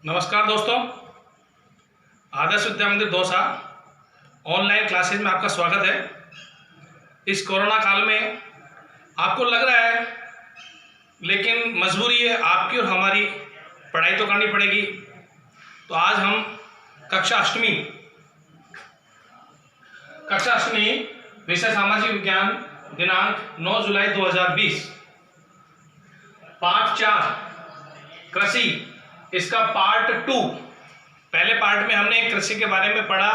नमस्कार दोस्तों, आदर्श विद्या मंदिर दौसा ऑनलाइन क्लासेज में आपका स्वागत है। इस कोरोना काल में आपको लग रहा है, लेकिन मजबूरी है आपकी और हमारी, पढ़ाई तो करनी पड़ेगी। तो आज हम कक्षा अष्टमी विषय सामाजिक विज्ञान दिनांक 9 जुलाई 2020 पाठ 4 कृषि, इसका पार्ट 2। पहले पार्ट में हमने कृषि के बारे में पढ़ा,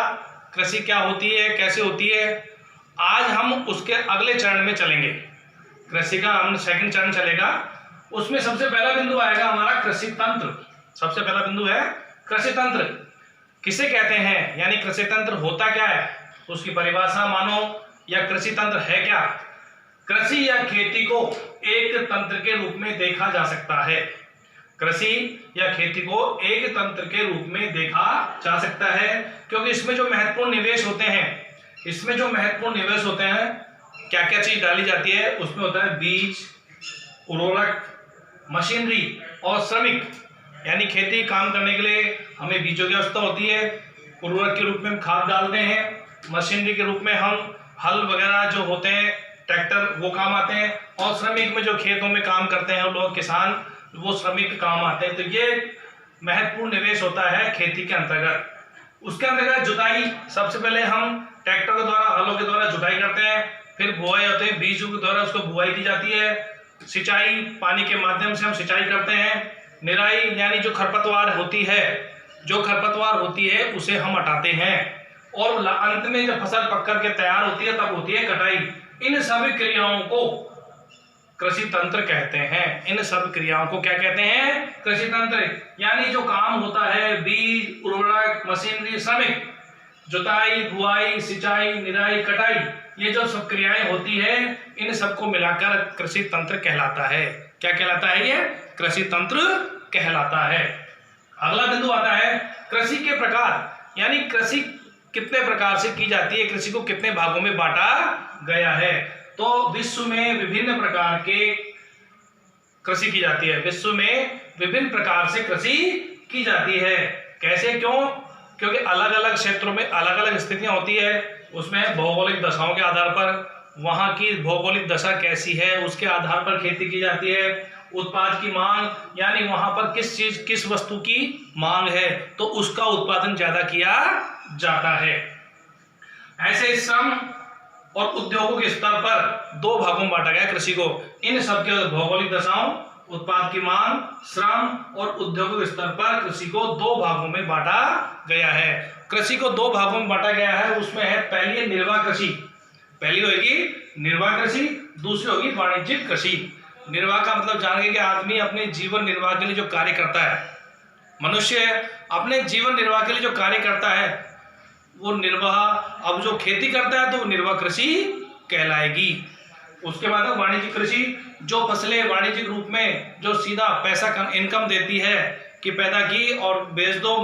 कृषि क्या होती है, कैसे होती है। आज हम उसके अगले चरण में चलेंगे। कृषि का हम सेकंड चरण चलेगा। उसमें सबसे पहला बिंदु आएगा हमारा कृषि तंत्र। सबसे पहला बिंदु है कृषि तंत्र। किसे कहते हैं, यानी कृषि तंत्र होता क्या है, उसकी परिभाषा मानो, या कृषि तंत्र है क्या। कृषि या खेती को एक तंत्र के रूप में देखा जा सकता है। कृषि या खेती को एक तंत्र के रूप में देखा जा सकता है, क्योंकि इसमें जो महत्वपूर्ण निवेश होते हैं, क्या क्या चीज डाली जाती है, उसमें होता है बीज, उर्वरक, मशीनरी और श्रमिक। यानी खेती काम करने के लिए हमें बीजों की आवश्यकता होती है, उर्वरक के रूप में हम खाद डालते हैं, मशीनरी के रूप में हम हल वगैरह जो होते हैं, ट्रैक्टर, वो काम आते हैं, और श्रमिक में जो खेतों में काम करते हैं लोग, किसान, वो श्रमिक काम आते हैं। तो ये महत्वपूर्ण निवेश होता है खेती के अंतर्गत। उसके अंतर्गत जुताई, सबसे पहले हम ट्रैक्टर के द्वारा, हलों के द्वारा जुताई करते हैं, फिर बुआई होते हैं, बीजों के द्वारा उसको बुआई की जाती है। सिंचाई, पानी के माध्यम से हम सिंचाई करते हैं। निराई, यानी जो खरपतवार होती है उसे हम हटाते हैं, और अंत में जब फसल पक कर के तैयार होती है तब होती है कटाई। इन सभी क्रियाओं को कृषि तंत्र कहते हैं। इन सब क्रियाओं को क्या कहते हैं, कृषि तंत्र। यानी जो काम होता है, बीज, उर्वरक, मशीनरी, श्रमिक, जुताई, बुआई, सिंचाई, निराई, कटाई, ये जो सब क्रियाएं होती है, इन सबको मिलाकर कृषि तंत्र कहलाता है। क्या कहलाता है, ये कृषि तंत्र कहलाता है। अगला बिंदु आता है कृषि के प्रकार, यानी कृषि कितने प्रकार से की जाती है, कृषि को कितने भागों में बांटा गया है। तो विश्व में विभिन्न प्रकार के कृषि की जाती है। विश्व में विभिन्न प्रकार से कृषि की जाती है। कैसे, क्यों? क्योंकि अलग अलग क्षेत्रों में अलग अलग स्थितियां होती है। उसमें भौगोलिक दशाओं के आधार पर, वहां की भौगोलिक दशा कैसी है, उसके आधार पर खेती की जाती है। उत्पाद की मांग, यानी वहां पर किस वस्तु की मांग है, तो उसका उत्पादन ज्यादा किया जाता है। ऐसे श्रम और उद्योगों के स्तर पर दो भागों में बांटा गया कृषि को। इन सबके भौगोलिक दशाओं, उत्पाद की मांग, श्रम और उद्योगों के स्तर पर कृषि को दो भागों में बांटा गया है। कृषि को दो भागों में बांटा गया है। उसमें है पहली है निर्वाह कृषि, पहली होगी निर्वाह कृषि, दूसरी होगी वाणिज्यिक कृषि। निर्वाह का मतलब जानेंगे कि आदमी अपने जीवन निर्वाह के लिए जो कार्य करता है, मनुष्य अपने जीवन निर्वाह के लिए जो कार्य करता है, वो निर्वाह, अब जो खेती करता है तो वो निर्वाह कृषि कहलाएगी। उसके बाद है वाणिज्यिक कृषि, जो फसलें वाणिज्यिक रूप में जो सीधा पैसा इनकम देती है, कि पैदा की और बेच दो,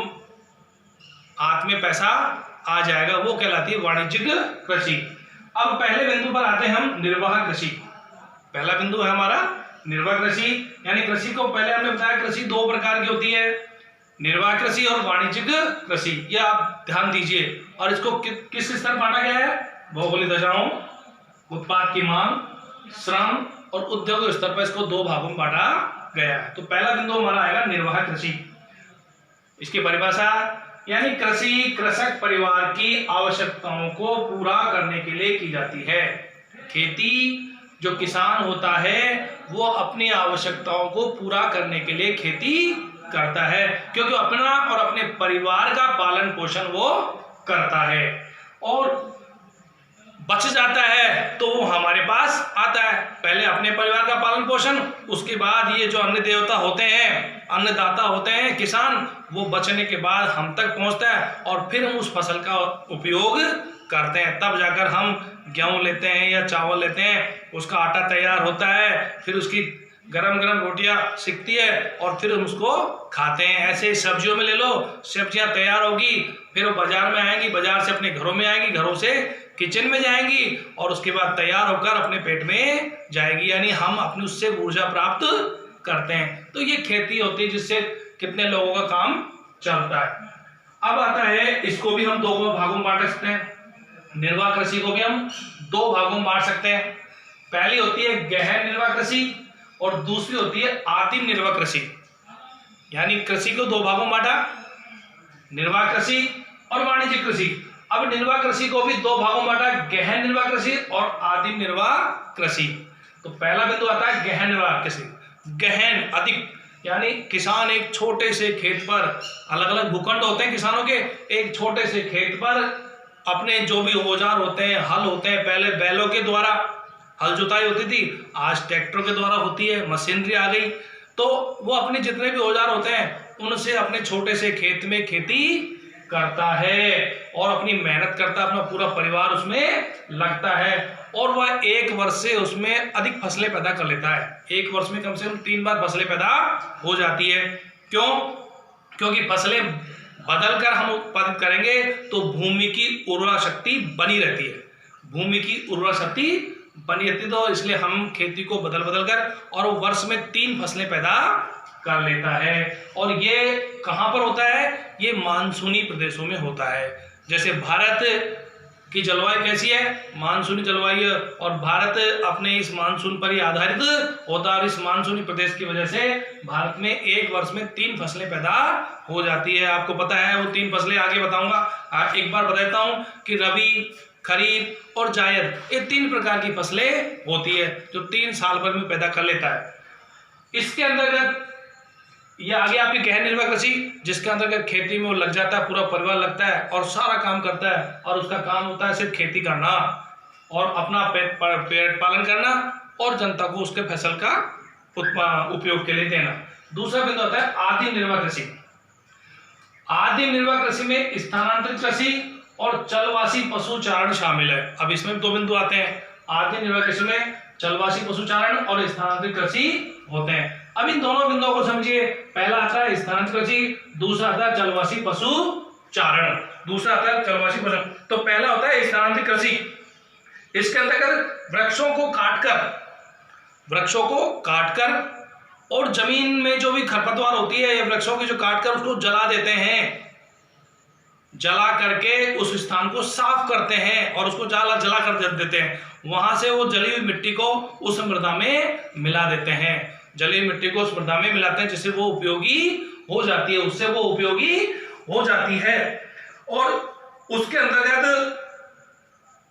हाथ में पैसा आ जाएगा, वो कहलाती है वाणिज्यिक कृषि। अब पहले बिंदु पर आते हैं हम, निर्वाह कृषि। पहला बिंदु है हमारा निर्वाह कृषि, यानी कृषि को पहले हमने बताया कृषि दो प्रकार की होती है, निर्वाह कृषि और वाणिज्यिक कृषि। ये आप ध्यान दीजिए। और इसको किस स्तर बांटा गया है, भौगोलिक दशाओं, उत्पाद की मांग, श्रम और उद्योग स्तर पर इसको दो भागों में बांटा गया है। तो पहला बिंदु हमारा आएगा निर्वाह कृषि। इसकी परिभाषा, यानी कृषि कृषक परिवार की आवश्यकताओं को पूरा करने के लिए की जाती है। खेती, जो किसान होता है वो अपनी आवश्यकताओं को पूरा करने के लिए खेती करता है, क्योंकि अपना और अपने परिवार का पालन पोषण वो करता है, और बच जाता है तो वो हमारे पास आता है। पहले अपने परिवार का पालन पोषण, उसके बाद ये जो अन्न देवता होते हैं, अन्नदाता होते हैं किसान, वो बचने के बाद हम तक पहुंचता है, और फिर हम उस फसल का उपयोग करते हैं। तब जाकर हम गेहूं लेते हैं या चावल लेते हैं, उसका आटा तैयार होता है, फिर उसकी गरम गरम रोटियां सिकती है, और फिर हम उसको खाते हैं। ऐसे सब्जियों में ले लो, सब्जियां तैयार होगी, फिर वो बाजार में आएंगी, बाजार से अपने घरों में आएंगी, घरों से किचन में जाएंगी, और उसके बाद तैयार होकर अपने पेट में जाएगी। यानी हम अपनी उससे ऊर्जा प्राप्त करते हैं। तो ये खेती होती है जिससे कितने लोगों का काम चलता है। अब आता है, इसको भी हम दो भागों में बांट सकते हैं। निर्वाह कृषि को भी हम दो भागों में बांट सकते हैं। पहली होती है गहन निर्वाह कृषि और दूसरी होती है आदिम निर्वाह कृषि। यानी कृषि को दो भागों में बांटा, निर्वाह कृषि और वाणिज्यिक कृषि। अब निर्वाह कृषि को भी दो भागों में बांटा, गहन निर्वाह कृषि और आदिम निर्वाह कृषि। तो पहला बिंदु आता है गहन निर्वाह कृषि। गहन, अधिक, यानी किसान एक छोटे से खेत पर, अलग अलग भूखंड होते हैं किसानों के, एक छोटे से खेत पर अपने जो भी औजार होते हैं, हल होते हैं, पहले बैलों के द्वारा हल जुताई होती थी, आज ट्रैक्टर के द्वारा होती है, मशीनरी आ गई। तो वो अपने जितने भी औजार होते हैं उनसे अपने छोटे से खेत में खेती करता है और अपनी मेहनत करता है, अपना पूरा परिवार उसमें लगता है और वह एक वर्ष से उसमें अधिक फसलें पैदा कर लेता है। एक वर्ष में कम से कम 3 बार फसलें पैदा हो जाती है। क्यों? क्योंकि फसलें बदल कर हम उत्पादित करेंगे तो भूमि की उर्वरा शक्ति बनी रहती है, भूमि की उर्वरा शक्ति बनी रहती है। तो इसलिए हम खेती को बदल बदल कर और वर्ष में 3 फसलें पैदा कर लेता है। और ये कहाँ पर होता है? ये मानसूनी प्रदेशों में होता है। जैसे भारत की जलवायु कैसी है? मानसूनी जलवायु, और भारत अपने इस मानसून पर ही आधारित होता है। और इस मानसूनी प्रदेश की वजह से भारत में एक वर्ष में 3 फसलें पैदा हो जाती है। आपको पता है वो 3 फसलें आगे बताऊंगा। एक बार बता देता हूँ कि रबी, खरीफ और जायद, ये 3 प्रकार की फसलें होती है जो 3 साल भर में पैदा कर लेता है। इसके अंतर्गत ये आगे आपकी गहन निर्वाह कृषि, जिसके अंतर्गत खेती में वो लग जाता है, पूरा परिवार लगता है और सारा काम करता है और उसका काम होता है सिर्फ खेती करना और अपना पेट पालन करना और जनता को उसके फसल का उपयोग के लिए देना। दूसरा बिंदु होता है आदिम निर्वाह कृषि। आदिम निर्वाह कृषि में स्थानांतरित कृषि और चलवासी पशुचारण शामिल है। अब इसमें 2 बिंदु आते हैं। आदिम निर्वाह कृषि में चलवासी पशुचारण और स्थानांतरित कृषि होते हैं। अब इन दोनों बिंदुओं को समझिए। पहला आता है स्थानांतरित कृषि, दूसरा आता है चलवासी पशुचारण, दूसरा आता है चलवासी पशु। तो पहला होता है स्थानांतरित कृषि। इसके अंतर्गत वृक्षों को काटकर और जमीन में जो भी खरपतवार होती है, वृक्षों की जो काटकर उसको जला देते हैं, जला करके उस स्थान को साफ करते हैं और उसको जला कर देते हैं। वहां से वो जली हुई मिट्टी को उस मृदा में मिला देते हैं, जली हुई मिट्टी को उस मृदा में मिलाते हैं, जिससे वो उपयोगी हो जाती है, उससे वो उपयोगी हो जाती है और उसके अंतर्गत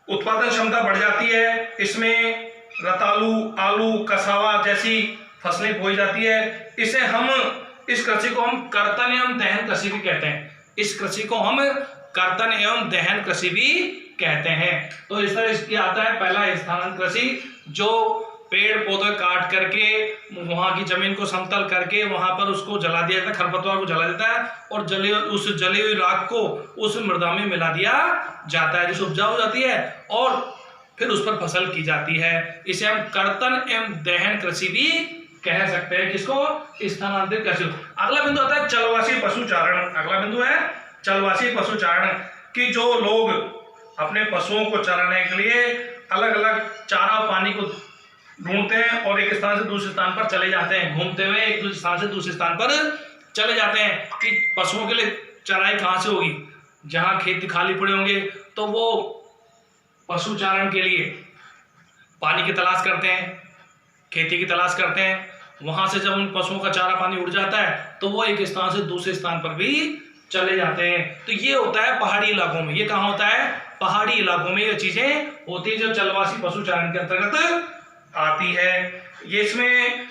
उत्पादन क्षमता बढ़ जाती है। इसमें रतालू, आलू, कसावा जैसी फसलें बोई जाती है। इस कृषि को हम कर्तन एवं दहन कृषि भी कहते हैं। इस कृषि को हम कर्तन एवं दहन कृषि भी कहते हैं। तो इस तरह इसकी आता है पहला स्थानांतरित कृषि, जो पेड़ पौधे काट करके वहां की जमीन को समतल करके वहां पर उसको जला दिया जाता है, खरपतवार को जला देता है और जली हुई राख को उस मृदा में मिला दिया जाता है, जिससे उपजाऊ हो जाती है और फिर उस पर फसल की जाती है। इसे हम कर्तन एवं दहन कृषि भी कह सकते हैं। किसको? स्थानांतरित कृषि। अगला बिंदु आता है चलवासी पशुचारण। अगला बिंदु है चलवासी पशुचारण, कि जो लोग अपने पशुओं को चराने के लिए अलग अलग चारा और पानी को ढूंढते हैं और एक स्थान से दूसरे स्थान पर चले जाते हैं, घूमते हुए एक दूसरे स्थान से दूसरे स्थान पर चले जाते हैं कि पशुओं के लिए चराई कहाँ से होगी। जहाँ खेत खाली पड़े होंगे तो वो पशुचारण के लिए पानी की तलाश करते हैं, खेती की तलाश करते हैं। वहां से जब उन पशुओं का चारा पानी उड़ जाता है तो वो एक स्थान से दूसरे स्थान पर भी चले जाते हैं। तो ये होता है पहाड़ी इलाकों में। ये कहाँ होता है? पहाड़ी इलाकों में ये चीजें होती है जो चलवासी पशुचारण के अंतर्गत आती है। ये इसमें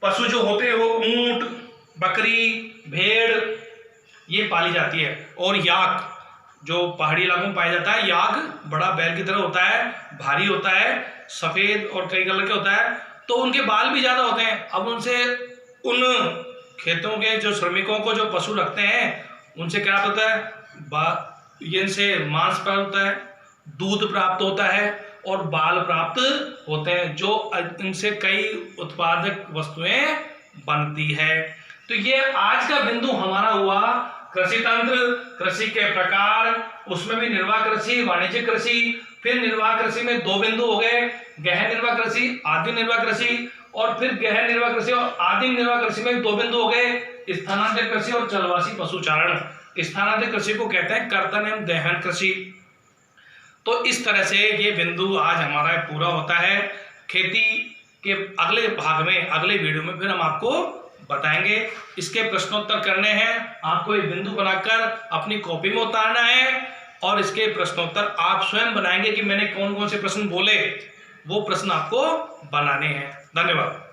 पशु जो होते हैं वो ऊंट, बकरी, भेड़ ये पाली जाती है। और याक जो पहाड़ी इलाकों में पाया जाता है, याक बड़ा बैल की तरह होता है, भारी होता है, सफेद और कई कलर के होता है, तो उनके बाल भी ज्यादा होते हैं। अब उनसे उन खेतों के जो श्रमिकों को जो पशु रखते हैं उनसे क्या होता है? इनसे मांस प्राप्त होता है, दूध प्राप्त होता है और बाल प्राप्त होते हैं, जो इनसे कई उत्पादक वस्तुएं बनती है। तो ये आज का बिंदु हमारा हुआ कृषि तंत्र, कृषि के प्रकार, उसमें भी निर्वाह कृषि, वाणिज्यिक कृषि। फिर निर्वाह कृषि में 2 बिंदु हो गए, गहन निर्वाह कृषि, आदिम निर्वाह कृषि और फिर गहन निर्वाह कृषि और आदिम निर्वाह कृषि में 2 बिंदु हो गए, स्थानांतरित कृषि और जलवासी पशुचारण। स्थानांतरित कृषि को कहते हैं कर्तन एवं दहन कृषि। तो इस तरह से ये बिंदु आज हमारा पूरा होता है। खेती के अगले भाग में, अगले वीडियो में फिर हम आपको बताएंगे। इसके प्रश्नोत्तर करने हैं, आपको एक बिंदु बनाकर अपनी कॉपी में उतारना है और इसके प्रश्नोत्तर आप स्वयं बनाएंगे कि मैंने कौन कौन से प्रश्न बोले, वो प्रश्न आपको बनाने हैं। धन्यवाद।